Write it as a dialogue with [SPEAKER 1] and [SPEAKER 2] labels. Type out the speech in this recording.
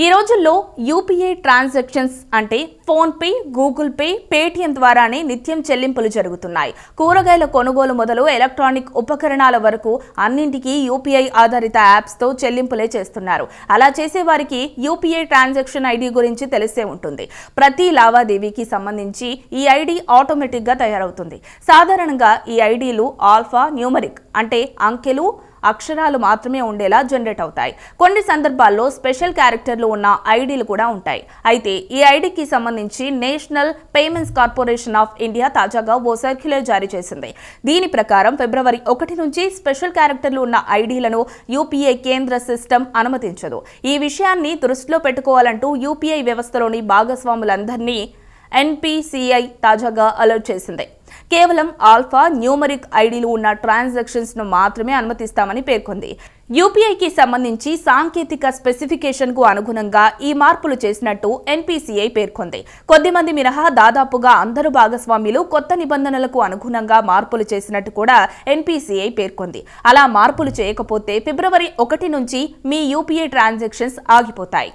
[SPEAKER 1] ఈ రోజుల్లో UPI transactions అంటే phone pay, Google pay, Paytm ద్వారానే నిత్యం చెల్లింపులు జరుగుతున్నాయి. కూరగాయల కొనుగోలు మొదలు ఎలక్ట్రానిక్ ఉపకరణాల వరకు అన్నింటికీ యూపీఐ ఆధారిత యాప్స్ తో చెల్లింపులే చేస్తున్నారు. అలా చేసే వారికి యూపీఐ ట్రాన్సాక్షన్ ఐడి గురించి తెలిసే ఉంటుంది. ప్రతి లావాదేవీకి సంబంధించి ఈ ఐడి ఆటోమేటిక్ గా తయారవుతుంది. సాధారణంగా ఈ ఐడీలు ఆల్ఫా న్యూమరిక్ అంటే అంకెలు అక్షరాలు మాత్రమే ఉండేలా జనరేట్ అవుతాయి. కొన్ని సందర్భాల్లో స్పెషల్ క్యారెక్టర్లు ఉన్న ఐడీలు కూడా ఉంటాయి. అయితే ఈ ఐడికి సంబంధించి national payments corporation of India తాజాగా ఓ సర్క్యులర్ జారీ చేసింది. దీని ప్రకారం ఫిబ్రవరి 1 నుంచి స్పెషల్ క్యారెక్టర్లు ఉన్న ఐడీలను యూపీఐ కేంద్ర సిస్టమ్ అనుమతించదు. ఈ విషయాన్ని దృష్టిలో పెట్టుకోవాలంటూ యూపీఐ వ్యవస్థలోని భాగస్వాములందరినీ ఎన్పీసీఐ తాజాగా అలర్ట్ చేసింది. కేవలం ఆల్ఫా న్యూమరిక్ ఐడీలు ఉన్న ట్రాన్సాక్షన్స్ ను మాత్రమే అనుమతిస్తామని పేర్కొంది. యూపీఐకి సంబంధించి సాంకేతిక స్పెసిఫికేషన్ కు అనుగుణంగా ఈ మార్పులు చేసినట్టు ఎన్పీసీఐ పేర్కొంది. కొద్దిమంది మినహా దాదాపుగా అందరు భాగస్వాములు కొత్త నిబంధనలకు అనుగుణంగా మార్పులు చేసినట్టు కూడా ఎన్పీసీఐ పేర్కొంది. అలా మార్పులు చేయకపోతే ఫిబ్రవరి 1 నుంచి మీ యూపీఐ ట్రాన్సాక్షన్స్ ఆగిపోతాయి.